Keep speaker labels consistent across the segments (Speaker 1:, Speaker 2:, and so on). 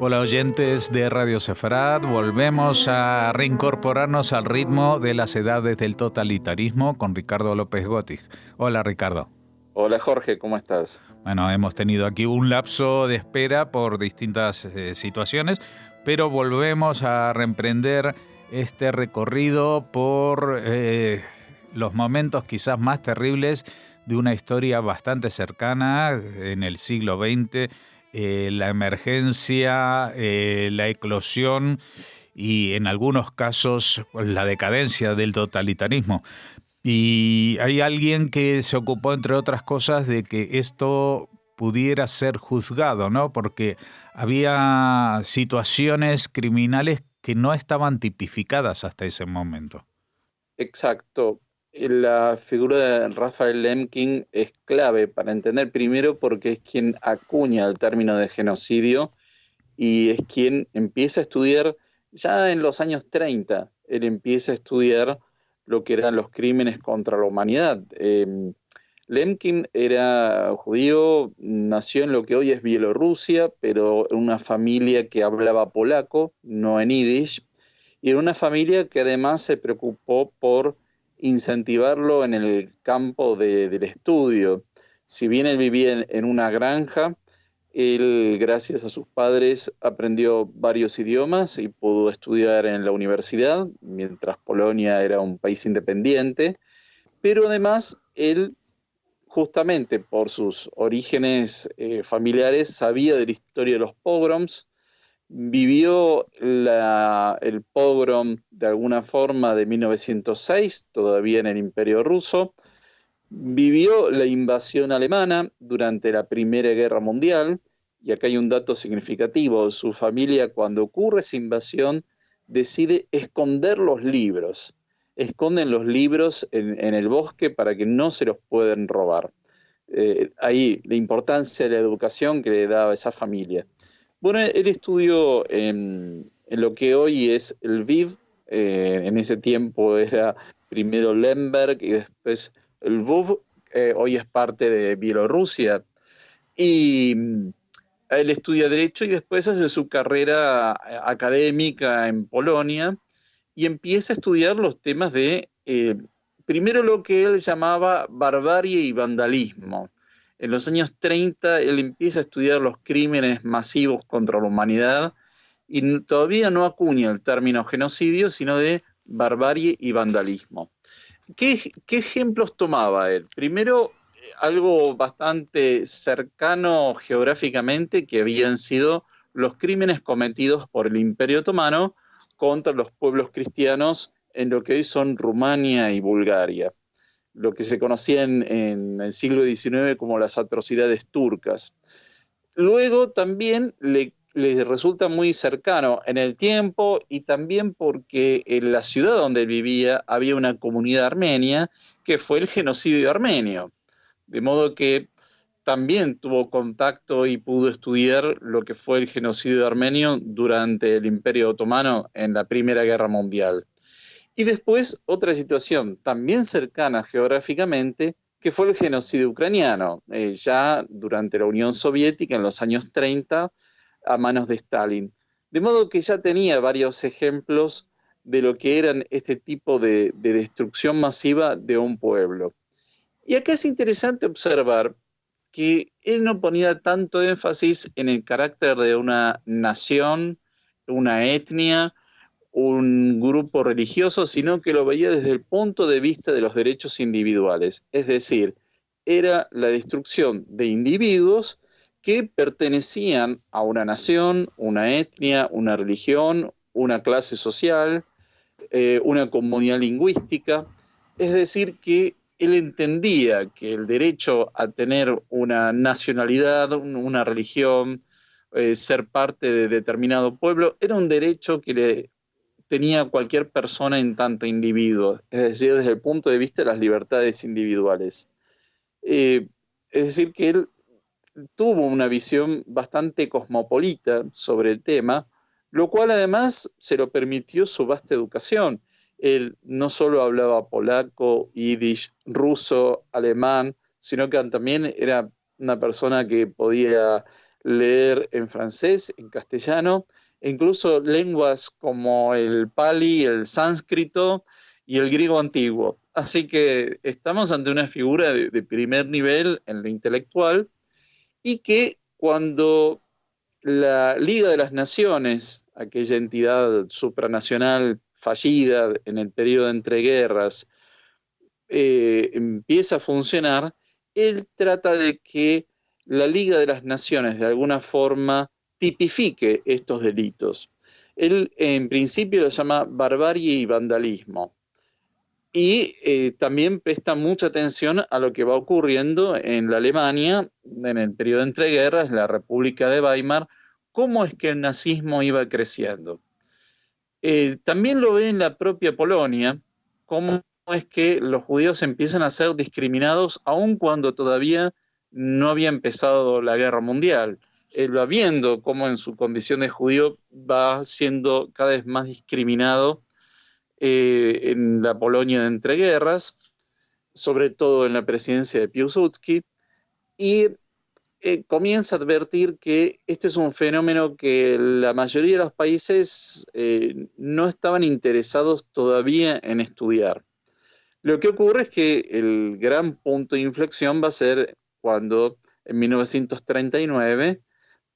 Speaker 1: Hola oyentes de Radio Sefarad, volvemos a reincorporarnos al ritmo de las edades del totalitarismo con Ricardo López Gotig. Hola Ricardo.
Speaker 2: Hola Jorge, ¿cómo estás?
Speaker 1: Bueno, hemos tenido aquí un lapso de espera por distintas situaciones, pero volvemos a reemprender este recorrido por los momentos quizás más terribles de una historia bastante cercana en el siglo XX, la emergencia, la eclosión y en algunos casos la decadencia del totalitarismo. Y hay alguien que se ocupó, entre otras cosas, de que esto pudiera ser juzgado, ¿no? Porque había situaciones criminales que no estaban tipificadas hasta ese momento.
Speaker 2: Exacto. La figura de Raphael Lemkin es clave para entender, primero porque es quien acuña el término de genocidio y es quien empieza a estudiar ya en los años 30. Él empieza a estudiar lo que eran los crímenes contra la humanidad. Lemkin era judío, nació en lo que hoy es Bielorrusia, pero en una familia que hablaba polaco, no en yiddish, y en una familia que además se preocupó por incentivarlo en el campo del estudio. Si bien él vivía en una granja, él, gracias a sus padres, aprendió varios idiomas y pudo estudiar en la universidad, mientras Polonia era un país independiente, pero además él, justamente por sus orígenes familiares, sabía de la historia de los pogroms, vivió el pogrom de alguna forma de 1906, todavía en el Imperio Ruso, vivió la invasión alemana durante la Primera Guerra Mundial, y acá hay un dato significativo: su familia, cuando ocurre esa invasión, decide esconder los libros. Esconden los libros en el bosque para que no se los puedan robar. Ahí la importancia de la educación que le daba esa familia. Bueno, él estudió en lo que hoy es el Lviv. En ese tiempo era primero Lemberg y después Lviv. Hoy es parte de Bielorrusia. Y él estudia Derecho y después hace su carrera académica en Polonia y empieza a estudiar los temas de, primero lo que él llamaba barbarie y vandalismo. En los años 30 él empieza a estudiar los crímenes masivos contra la humanidad y todavía no acuña el término genocidio, sino de barbarie y vandalismo. ¿Qué ejemplos tomaba él? Primero, algo bastante cercano geográficamente, que habían sido los crímenes cometidos por el Imperio Otomano contra los pueblos cristianos en lo que hoy son Rumania y Bulgaria, lo que se conocía en el siglo XIX como las atrocidades turcas. Luego también le resulta muy cercano en el tiempo, y también porque en la ciudad donde él vivía había una comunidad armenia, que fue el genocidio armenio. De modo que también tuvo contacto y pudo estudiar lo que fue el genocidio armenio durante el Imperio Otomano en la Primera Guerra Mundial. Y después otra situación también cercana geográficamente, que fue el genocidio ucraniano, ya durante la Unión Soviética en los años 30 a manos de Stalin. De modo que ya tenía varios ejemplos de lo que eran este tipo de destrucción masiva de un pueblo. Y acá es interesante observar que él no ponía tanto énfasis en el carácter de una nación, una etnia, un grupo religioso, sino que lo veía desde el punto de vista de los derechos individuales. Es decir, era la destrucción de individuos que pertenecían a una nación, una etnia, una religión, una clase social, una comunidad lingüística. Es decir, que él entendía que el derecho a tener una nacionalidad, una religión, ser parte de determinado pueblo, era un derecho que le tenía cualquier persona en tanto individuo, es decir, desde el punto de vista de las libertades individuales. Es decir, que él tuvo una visión bastante cosmopolita sobre el tema, lo cual además se lo permitió su vasta educación. Él no solo hablaba polaco, yiddish, ruso, alemán, sino que también era una persona que podía leer en francés, en castellano, e incluso lenguas como el pali, el sánscrito y el griego antiguo. Así que estamos ante una figura de primer nivel en lo intelectual, y que cuando la Liga de las Naciones, aquella entidad supranacional fallida en el periodo de entreguerras, empieza a funcionar, él trata de que la Liga de las Naciones de alguna forma tipifique estos delitos. Él en principio lo llama barbarie y vandalismo. Y también presta mucha atención a lo que va ocurriendo en la Alemania en el periodo de entreguerras, la República de Weimar, cómo es que el nazismo iba creciendo. También lo ve en la propia Polonia, cómo es que los judíos empiezan a ser discriminados aun cuando todavía no había empezado la guerra mundial. Él va viendo cómo en su condición de judío va siendo cada vez más discriminado en la Polonia de entreguerras, sobre todo en la presidencia de Piłsudski, y comienza a advertir que este es un fenómeno que la mayoría de los países no estaban interesados todavía en estudiar. Lo que ocurre es que el gran punto de inflexión va a ser cuando en 1939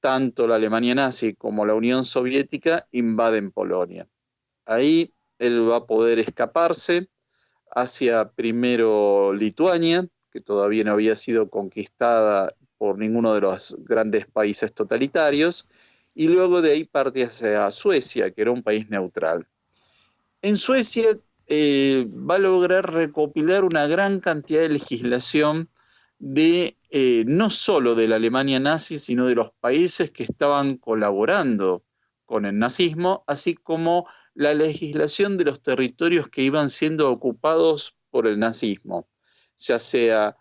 Speaker 2: tanto la Alemania nazi como la Unión Soviética invaden Polonia. Ahí él va a poder escaparse hacia primero Lituania, que todavía no había sido conquistada por ninguno de los grandes países totalitarios, y luego de ahí parte hacia Suecia, que era un país neutral. En Suecia va a lograr recopilar una gran cantidad de legislación de no solo de la Alemania nazi, sino de los países que estaban colaborando con el nazismo, así como la legislación de los territorios que iban siendo ocupados por el nazismo, ya sea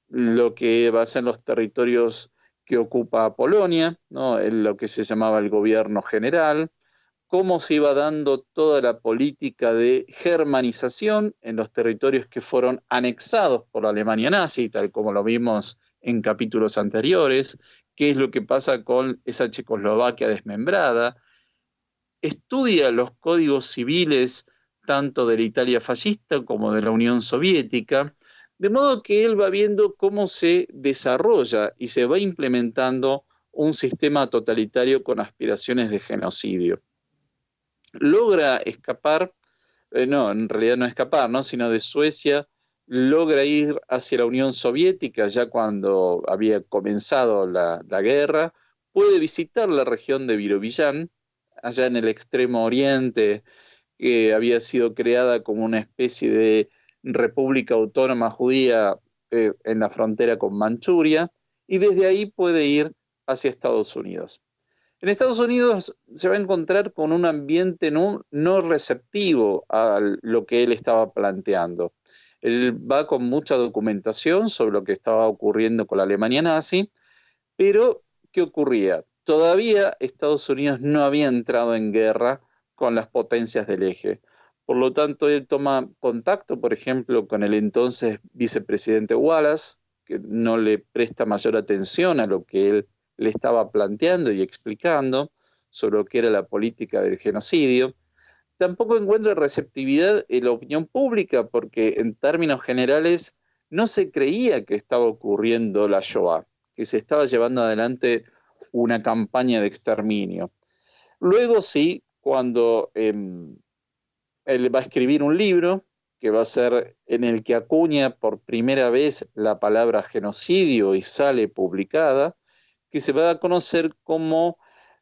Speaker 2: lo que va a ser los territorios que ocupa Polonia, ¿no? En lo que se llamaba el gobierno general, cómo se iba dando toda la política de germanización en los territorios que fueron anexados por la Alemania nazi, tal como lo vimos en capítulos anteriores, qué es lo que pasa con esa Checoslovaquia desmembrada. Estudia los códigos civiles tanto de la Italia fascista como de la Unión Soviética, de modo que él va viendo cómo se desarrolla y se va implementando un sistema totalitario con aspiraciones de genocidio. Logra escapar, no, en realidad no escapar, ¿no? Sino de Suecia, logra ir hacia la Unión Soviética ya cuando había comenzado la guerra, puede visitar la región de Birobidzhan, allá en el extremo oriente, que había sido creada como una especie de república autónoma judía en la frontera con Manchuria, y desde ahí puede ir hacia Estados Unidos. En Estados Unidos se va a encontrar con un ambiente no receptivo a lo que él estaba planteando. Él va con mucha documentación sobre lo que estaba ocurriendo con la Alemania nazi, pero ¿qué ocurría? Todavía Estados Unidos no había entrado en guerra con las potencias del eje. Por lo tanto, él toma contacto, por ejemplo, con el entonces vicepresidente Wallace, que no le presta mayor atención a lo que él le estaba planteando y explicando sobre lo que era la política del genocidio. Tampoco encuentra receptividad en la opinión pública porque en términos generales no se creía que estaba ocurriendo la Shoah, que se estaba llevando adelante una campaña de exterminio. Luego sí, cuando él va a escribir un libro que va a ser en el que acuña por primera vez la palabra genocidio y sale publicada, que se va a conocer como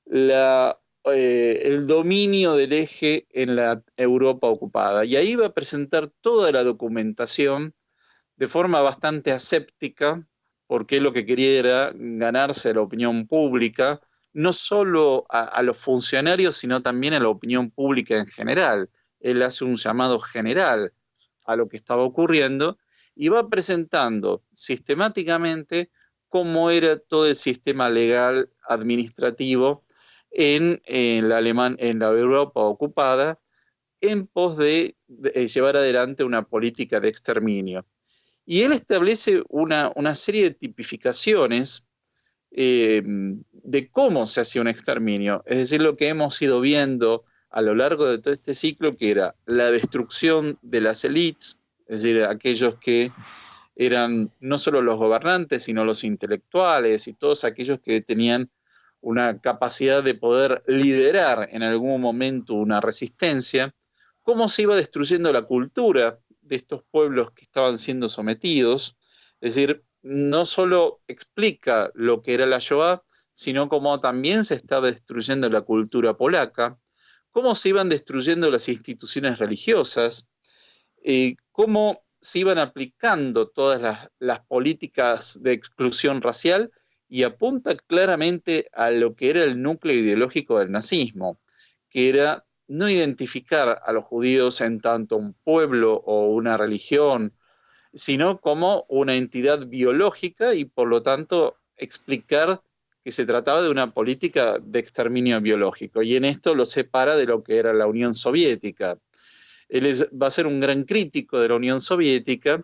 Speaker 2: el dominio del eje en la Europa ocupada. Y ahí va a presentar toda la documentación de forma bastante aséptica, porque lo que quería era ganarse la opinión pública, no solo a los funcionarios, sino también a la opinión pública en general. Él hace un llamado general a lo que estaba ocurriendo y va presentando sistemáticamente cómo era todo el sistema legal administrativo en la Europa ocupada en pos de llevar adelante una política de exterminio. Y él establece una serie de tipificaciones de cómo se hacía un exterminio. Es decir, lo que hemos ido viendo a lo largo de todo este ciclo, que era la destrucción de las élites, es decir, aquellos que eran no solo los gobernantes, sino los intelectuales y todos aquellos que tenían una capacidad de poder liderar en algún momento una resistencia, cómo se iba destruyendo la cultura de estos pueblos que estaban siendo sometidos. Es decir, no solo explica lo que era la Shoah, sino cómo también se estaba destruyendo la cultura polaca, cómo se iban destruyendo las instituciones religiosas, cómo se iban aplicando todas las políticas de exclusión racial, y apunta claramente a lo que era el núcleo ideológico del nazismo, que era no identificar a los judíos en tanto un pueblo o una religión, sino como una entidad biológica, y por lo tanto explicar que se trataba de una política de exterminio biológico, y en esto lo separa de lo que era la Unión Soviética. Él va a ser un gran crítico de la Unión Soviética,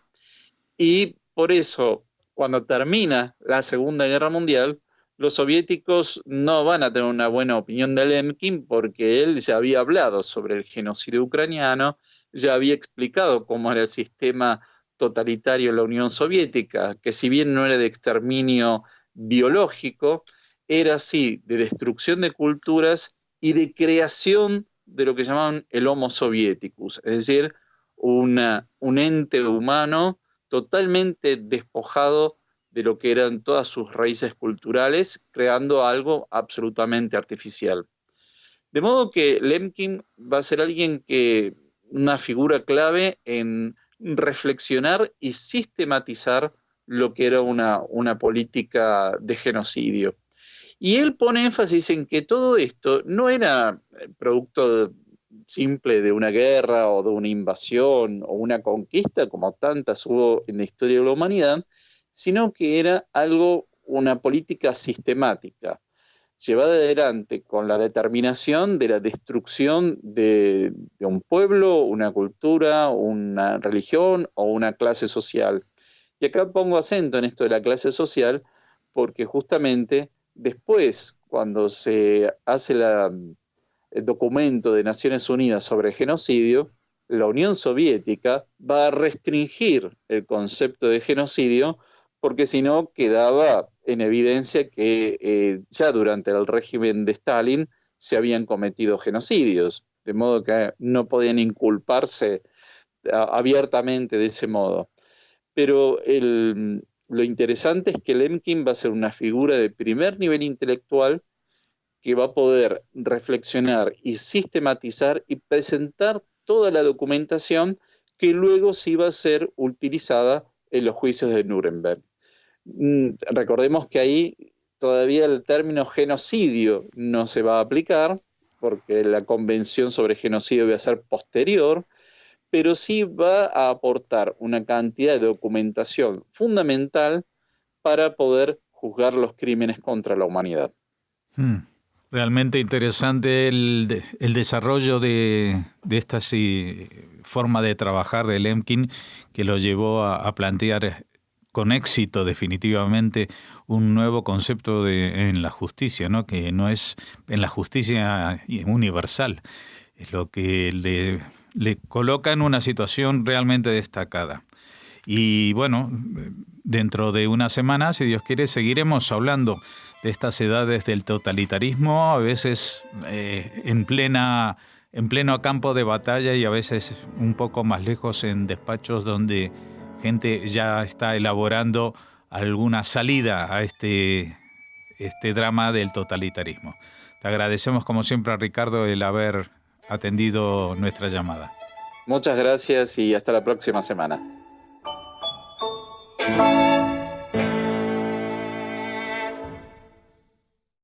Speaker 2: y por eso, cuando termina la Segunda Guerra Mundial, los soviéticos no van a tener una buena opinión de Lemkin, porque él ya había hablado sobre el genocidio ucraniano, ya había explicado cómo era el sistema totalitario en la Unión Soviética, que si bien no era de exterminio biológico, era sí de destrucción de culturas y de creación de lo que llamaban el Homo Sovieticus, es decir, un ente humano totalmente despojado de lo que eran todas sus raíces culturales, creando algo absolutamente artificial. De modo que Lemkin va a ser una figura clave en reflexionar y sistematizar lo que era una política de genocidio. Y él pone énfasis en que todo esto no era producto simple de una guerra o de una invasión o una conquista, como tantas hubo en la historia de la humanidad, sino que era una política sistemática, llevada adelante con la determinación de la destrucción de un pueblo, una cultura, una religión o una clase social. Y acá pongo acento en esto de la clase social, porque justamente después, cuando se hace el documento de Naciones Unidas sobre genocidio, la Unión Soviética va a restringir el concepto de genocidio, porque si no quedaba en evidencia que ya durante el régimen de Stalin se habían cometido genocidios, de modo que no podían inculparse abiertamente de ese modo. Pero lo interesante es que Lemkin va a ser una figura de primer nivel intelectual que va a poder reflexionar y sistematizar y presentar toda la documentación que luego sí va a ser utilizada en los juicios de Nuremberg. Recordemos que ahí todavía el término genocidio no se va a aplicar, porque la convención sobre genocidio va a ser posterior, pero sí va a aportar una cantidad de documentación fundamental para poder juzgar los crímenes contra la humanidad.
Speaker 1: Realmente interesante el desarrollo de esta forma de trabajar de Lemkin, que lo llevó a plantear con éxito definitivamente un nuevo concepto en la justicia, ¿no? Que no es en la justicia universal, es lo que le coloca en una situación realmente destacada. Y bueno, dentro de una semana, si Dios quiere, seguiremos hablando de estas edades del totalitarismo, a veces en pleno campo de batalla y a veces un poco más lejos en despachos donde gente ya está elaborando alguna salida a este drama del totalitarismo. Te agradecemos como siempre, Ricardo, el haber atendido nuestra llamada.
Speaker 2: Muchas gracias y hasta la próxima semana.